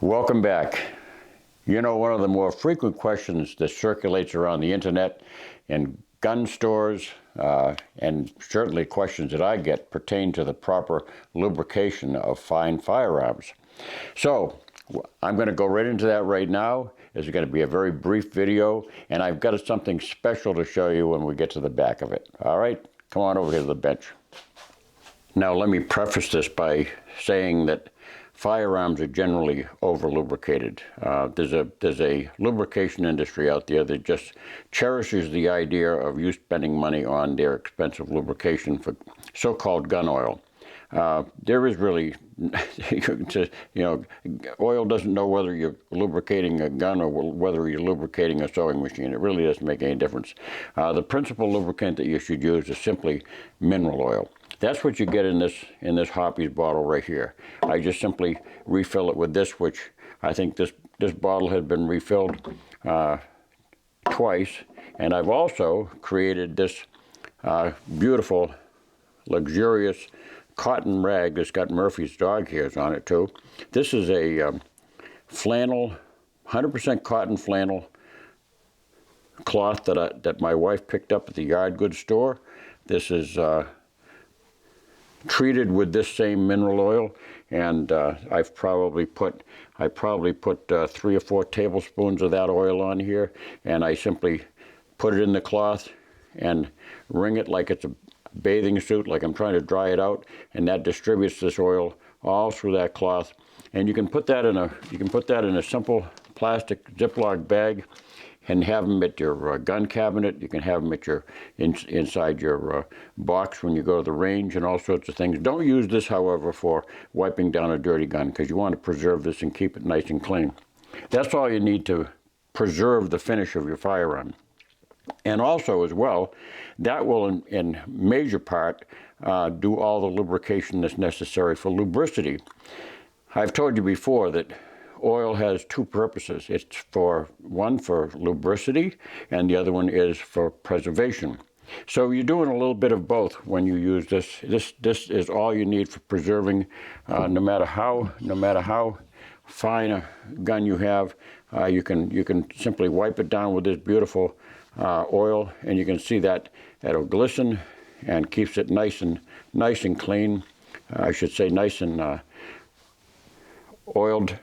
Welcome back. You know, one of the more frequent questions that circulates around the internet and gun stores, and certainly questions that I get, pertain to the proper lubrication of fine firearms. So I'm going to go right into that right now. It's going to be a very brief video, and I've got something special to show you when we get to the back of it. All right, come on over here to the bench. Now let me preface this by saying that firearms are generally over-lubricated. There's a lubrication industry out there that just cherishes the idea of you spending money on their expensive lubrication for so-called gun oil. There is really, oil doesn't know whether you're lubricating a gun or whether you're lubricating a sewing machine. It really doesn't make any difference. The principal lubricant that you should use is simply mineral oil. That's what you get in this Hoppy's bottle right here. I just simply refill it with this, which I think this bottle had been refilled twice. And I've also created this beautiful, luxurious cotton rag that's got Murphy's dog hairs on it too. This is a flannel, 100% cotton flannel cloth that my wife picked up at the yard goods store. This is treated with this same mineral oil, and I probably put 3 or 4 tablespoons of that oil on here, and I simply put it in the cloth and wring it like it's a bathing suit, like I'm trying to dry it out, and that distributes this oil all through that cloth. And you can put that in a simple plastic Ziploc bag and have them at your gun cabinet. You can have them at inside your box when you go to the range and all sorts of things. Don't use this, however, for wiping down a dirty gun, because you want to preserve this and keep it nice and clean. That's all you need to preserve the finish of your firearm. And also, as well, that will, in major part, do all the lubrication that's necessary for lubricity. I've told you before that oil has 2 purposes. It's one for lubricity, and the other one is for preservation. So you're doing a little bit of both when you use this. This is all you need for preserving, no matter how fine a gun you have. You can simply wipe it down with this beautiful oil, and you can see that it'll glisten and keeps it nice and clean. I should say nice and oiled,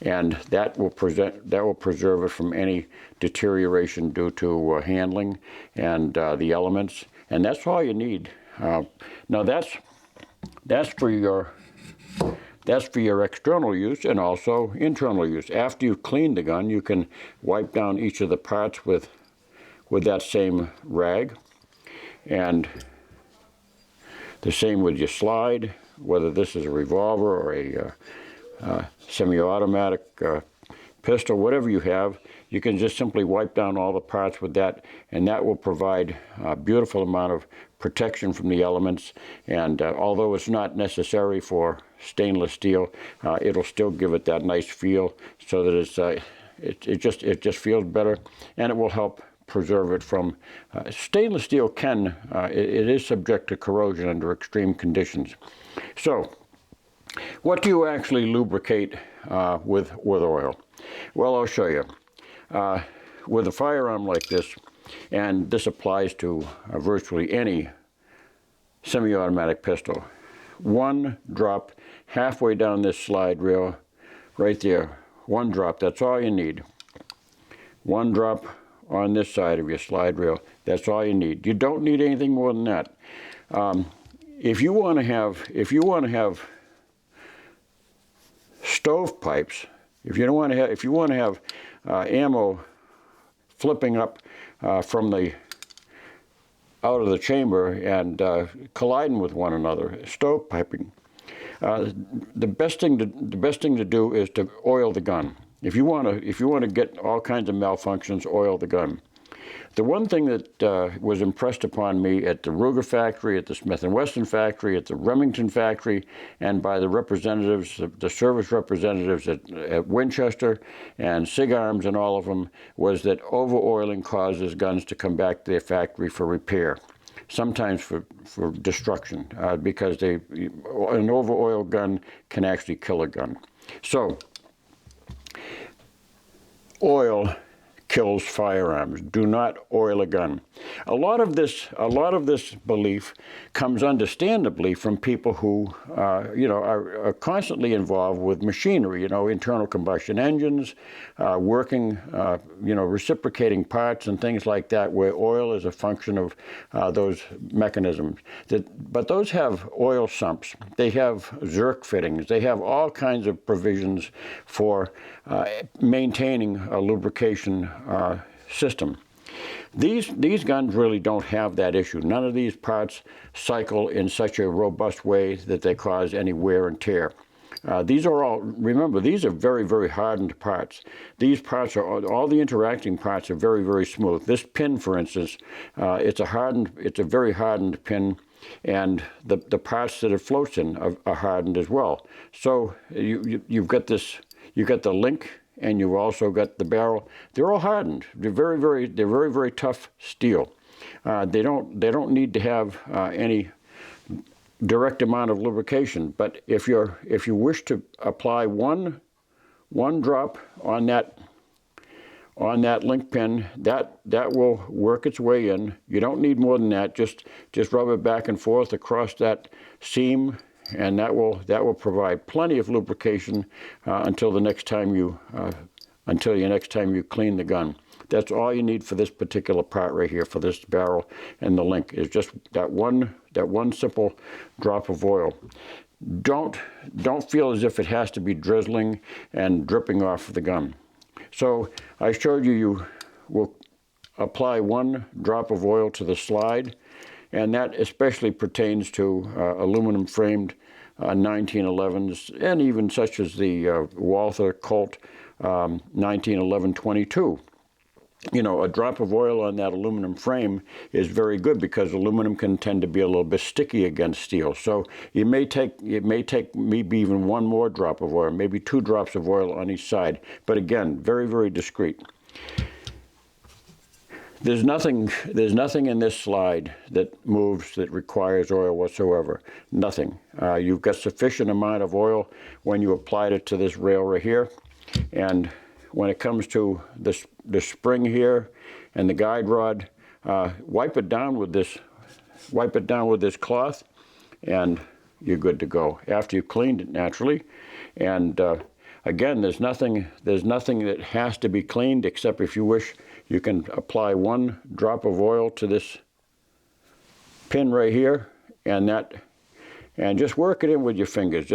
and that will preserve it from any deterioration due to handling and the elements. And that's all you need. Now that's for your external use and also internal use. After you've cleaned the gun, you can wipe down each of the parts with that same rag, and the same with your slide, whether this is a revolver or a semi-automatic pistol, whatever you have. You can just simply wipe down all the parts with that, and that will provide a beautiful amount of protection from the elements. And although it's not necessary for stainless steel, it'll still give it that nice feel, so that it just feels better, and it will help preserve it from stainless steel it is subject to corrosion under extreme conditions. So what do you actually lubricate with oil? Well, I'll show you. With a firearm like this, and this applies to virtually any semi-automatic pistol, 1 drop halfway down this slide rail, right there, 1 drop, that's all you need. 1 drop on this side of your slide rail, that's all you need. You don't need anything more than that. If you want to have stovepipes, if you want to have ammo flipping up from out of the chamber and colliding with one another, stovepiping, the best thing to do is to oil the gun. If you want to get all kinds of malfunctions, oil the gun. The one thing that was impressed upon me at the Ruger factory, at the Smith & Wesson factory, at the Remington factory, and by the representatives, the service representatives at Winchester and SIG Arms and all of them, was that over-oiling causes guns to come back to their factory for repair, sometimes for destruction, because an over-oiled gun can actually kill a gun. So oil kills firearms. Do not oil a gun. A lot of this belief comes understandably from people who, are constantly involved with machinery. Internal combustion engines, working, reciprocating parts and things like that, where oil is a function of those mechanisms. But those have oil sumps. They have Zerk fittings. They have all kinds of provisions for maintaining a lubrication system. These guns really don't have that issue. None of these parts cycle in such a robust way that they cause any wear and tear. These are all, remember, these are very, very hardened parts. These parts are, all the interacting parts are very, very smooth. This pin, for instance, it's a very hardened pin, and the parts that it floats in are hardened as well. So you've got the link, and you've also got the barrel. They're all hardened. They're very, very tough steel. They don't need to have any direct amount of lubrication. But if you wish to apply one drop on that link pin, that will work its way in. You don't need more than that. Just rub it back and forth across that seam, and that will provide plenty of lubrication until your next time you clean the gun. That's all you need for this particular part right here, for this barrel and the link, is just that one simple drop of oil. Don't feel as if it has to be drizzling and dripping off the gun. So I showed you will apply one drop of oil to the slide, and that especially pertains to aluminum framed 1911s, and even such as the Walther Colt 1911-22. A drop of oil on that aluminum frame is very good, because aluminum can tend to be a little bit sticky against steel. So it may take maybe even one more drop of oil, maybe 2 drops of oil on each side. But again, very, very discreet. There's nothing in this slide that moves that requires oil whatsoever. Nothing. You've got sufficient amount of oil when you applied it to this rail right here, and when it comes to the spring here and the guide rod, wipe it down with this cloth, and you're good to go after you've cleaned it naturally. And again, there's nothing that has to be cleaned, except if you wish, you can apply one drop of oil to this pin right here, and just work it in with your fingers.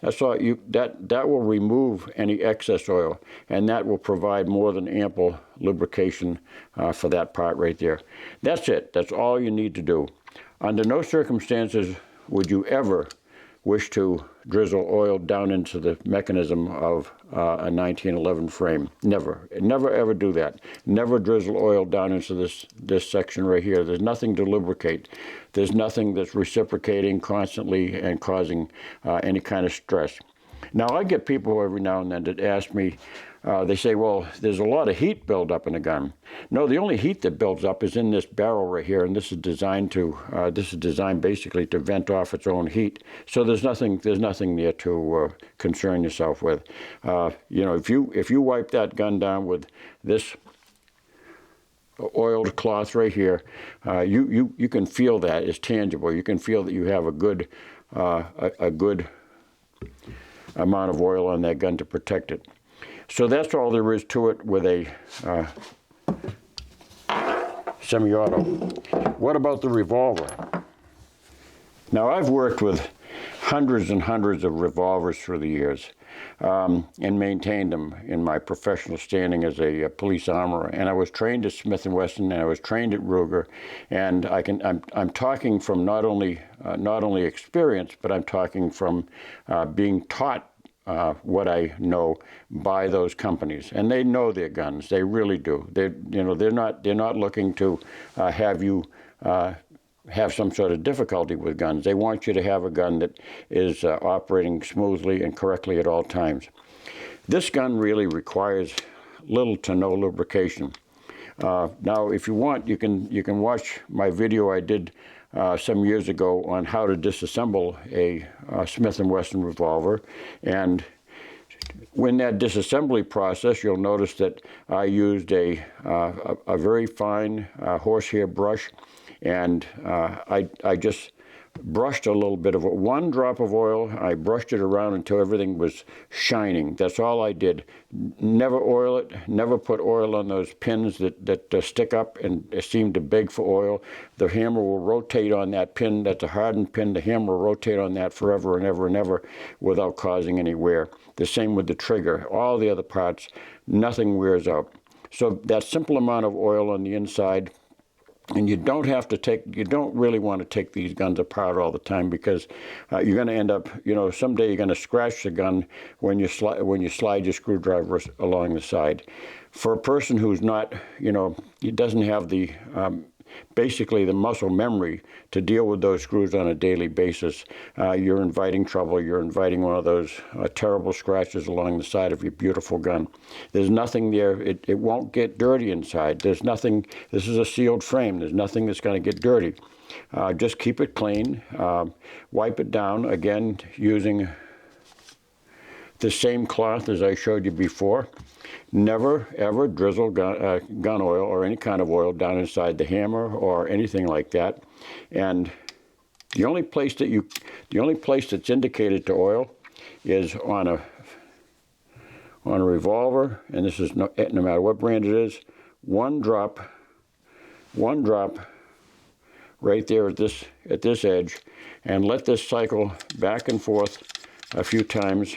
That's all. That will remove any excess oil, and that will provide more than ample lubrication for that part right there. That's it. That's all you need to do. Under no circumstances would you ever wish to drizzle oil down into the mechanism of a 1911 frame. Never ever do that. Never drizzle oil down into this section right here. There's nothing to lubricate. There's nothing that's reciprocating constantly and causing any kind of stress. Now, I get people every now and then that ask me, they say, well, there's a lot of heat buildup in a gun. No, the only heat that builds up is in this barrel right here, and this is designed basically to vent off its own heat. So there's nothing there to concern yourself with. If you wipe that gun down with this oiled cloth right here, you can feel that it's tangible. You can feel that you have a good amount of oil on that gun to protect it. So that's all there is to it with a semi-auto. What about the revolver? Now, I've worked with hundreds and hundreds of revolvers through the years, and maintained them in my professional standing as a police armorer. And I was trained at Smith & Wesson, and I was trained at Ruger, and I'm talking from not only experience, but I'm talking from being taught what I know by those companies, and they know their guns. They really do. They're not looking to have you have some sort of difficulty with guns. They want you to have a gun that is operating smoothly and correctly at all times. This gun really requires little to no lubrication. Now, if you want, you can watch my video I did some years ago on how to disassemble a Smith & Wesson revolver, and In that disassembly process, you'll notice that I used a very fine horsehair brush, and I just brushed a little bit of it. One drop of oil, I brushed it around until everything was shining. That's all I did. Never oil it, never put oil on those pins that stick up and seem to beg for oil. The hammer will rotate on that pin. That's a hardened pin. The hammer will rotate on that forever and ever and ever without causing any wear. The same with the trigger. All the other parts, nothing wears out. So that simple amount of oil on the inside. And you don't really want to take these guns apart all the time, because you're going to end up, someday you're going to scratch the gun when you slide your screwdriver along the side. For a person who's not, he doesn't have the basically the muscle memory to deal with those screws on a daily basis, you're inviting trouble. You're inviting one of those terrible scratches along the side of your beautiful gun. There's nothing there. It won't get dirty inside. There's nothing. This is a sealed frame. There's nothing that's going to get dirty. Just keep it clean. Wipe it down, again, using the same cloth as I showed you before. Never, ever drizzle gun oil or any kind of oil down inside the hammer or anything like that. And the only place that's indicated to oil is on a revolver, and this is no matter what brand it is. One drop right there at this edge, and let this cycle back and forth a few times.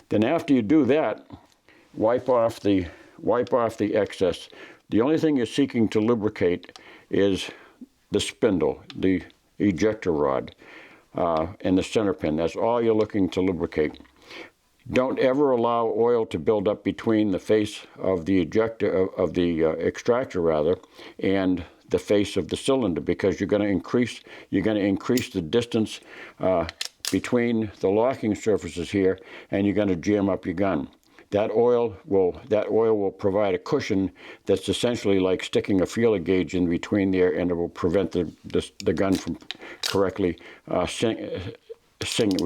Then after you do that, wipe off the excess. The only thing you're seeking to lubricate is the spindle, the ejector rod, and the center pin. That's all you're looking to lubricate. Don't ever allow oil to build up between the face of the extractor rather, and the face of the cylinder, because you're going to increase the distance between the locking surfaces here, and you're going to jam up your gun. That oil will provide a cushion that's essentially like sticking a feeler gauge in between there, and it will prevent the gun from correctly we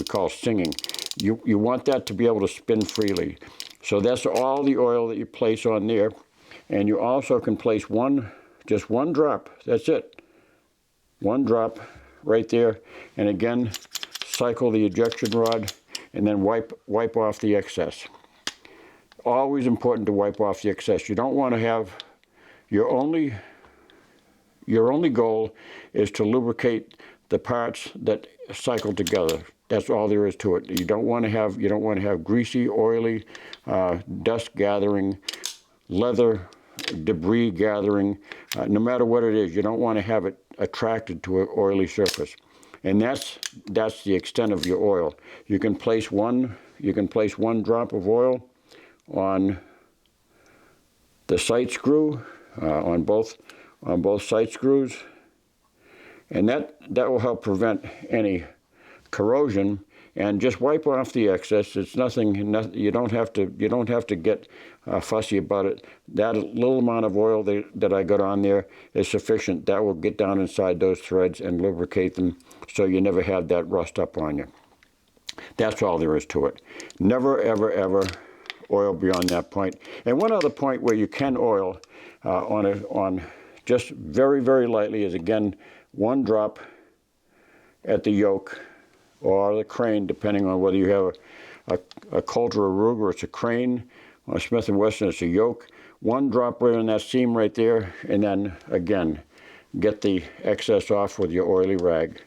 call singing. You want that to be able to spin freely. So that's all the oil that you place on there, and you also can place just one drop. That's it. One drop right there, and again, cycle the ejection rod, and then wipe off the excess. Always important to wipe off the excess. You don't want to have your only goal is to lubricate the parts that cycle together. That's all there is to it. You don't want to have greasy, oily, dust gathering, leather debris gathering. No matter what it is, you don't want to have it attracted to an oily surface. And that's the extent of your oil. You can place one drop of oil on the sight screw, on both sight screws, and that will help prevent any corrosion. And just wipe off the excess. It's nothing. You don't have to get fussy about it. That little amount of oil that I got on there is sufficient. That will get down inside those threads and lubricate them, so you never have that rust up on you. That's all there is to it. Never, ever, ever oil beyond that point. And one other point where you can oil on just very, very lightly is, again, one drop at the yoke or the crane, depending on whether you have a Colt or a Ruger, it's a crane. On a Smith & Wesson, it's a yoke. One drop right on that seam right there, and then again, get the excess off with your oily rag,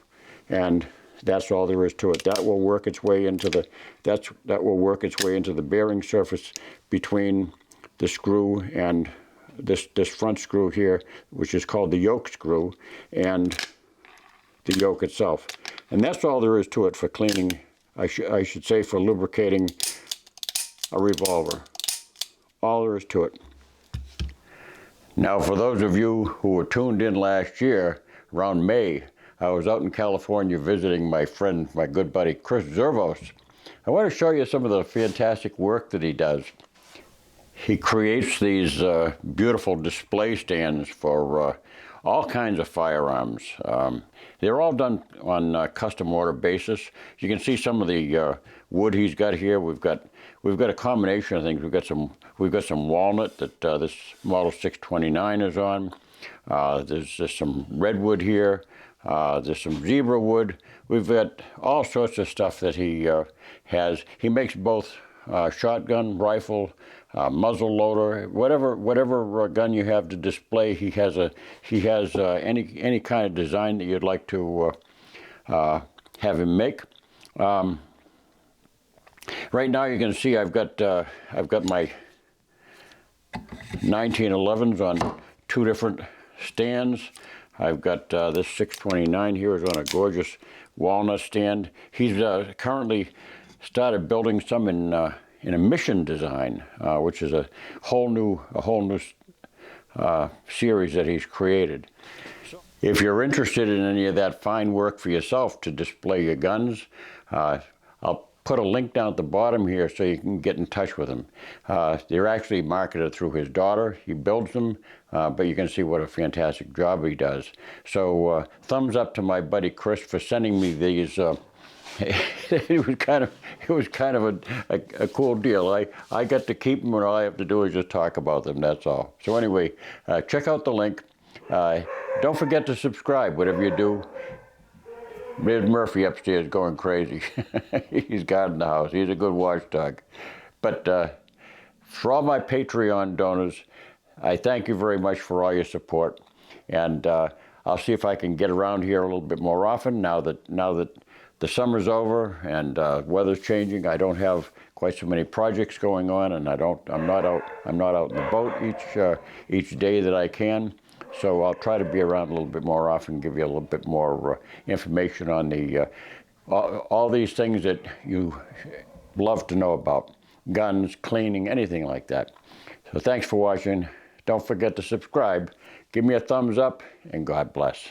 and that's all there is to it. That will work its way into the bearing surface between the screw and this front screw here, which is called the yoke screw, and the yoke itself. And that's all there is to it for cleaning, I should say, for lubricating a revolver. All there is to it. Now, for those of you who were tuned in last year, around May, I was out in California visiting my friend, my good buddy, Chris Zervos. I want to show you some of the fantastic work that he does. He creates these beautiful display stands for all kinds of firearms. They're all done on custom order basis. You can see some of the wood he's got here. We've we've got a combination of things. We've got some walnut that this model 629 is on. There's just some redwood here. There's some zebra wood. We've got all sorts of stuff that he has. He makes both shotgun, rifle, muzzle loader, whatever gun you have to display. He has any kind of design that you'd like to have him make. Right now, you can see I've got my 1911s on two different stands. I've got this 629 here is on a gorgeous walnut stand. He's currently started building some in a mission design, which is a whole new series that he's created. If you're interested in any of that fine work for yourself to display your guns, I'll put a link down at the bottom here so you can get in touch with him. They're actually marketed through his daughter. He builds them, but you can see what a fantastic job he does. So thumbs up to my buddy Chris for sending me these. It was kind of a cool deal. I get to keep them, and all I have to do is just talk about them. That's all. So anyway, check out the link. Don't forget to subscribe, whatever you do. There's Murphy upstairs going crazy. He's guarding the house. He's a good watchdog. But for all my Patreon donors, I thank you very much for all your support. And I'll see if I can get around here a little bit more often now that the summer's over and weather's changing. I don't have quite so many projects going on, and I'm not out in the boat each day that I can. So I'll try to be around a little bit more often, give you a little bit more information on the all these things that you love to know about. Guns, cleaning, anything like that. So thanks for watching. Don't forget to subscribe. Give me a thumbs up, and God bless.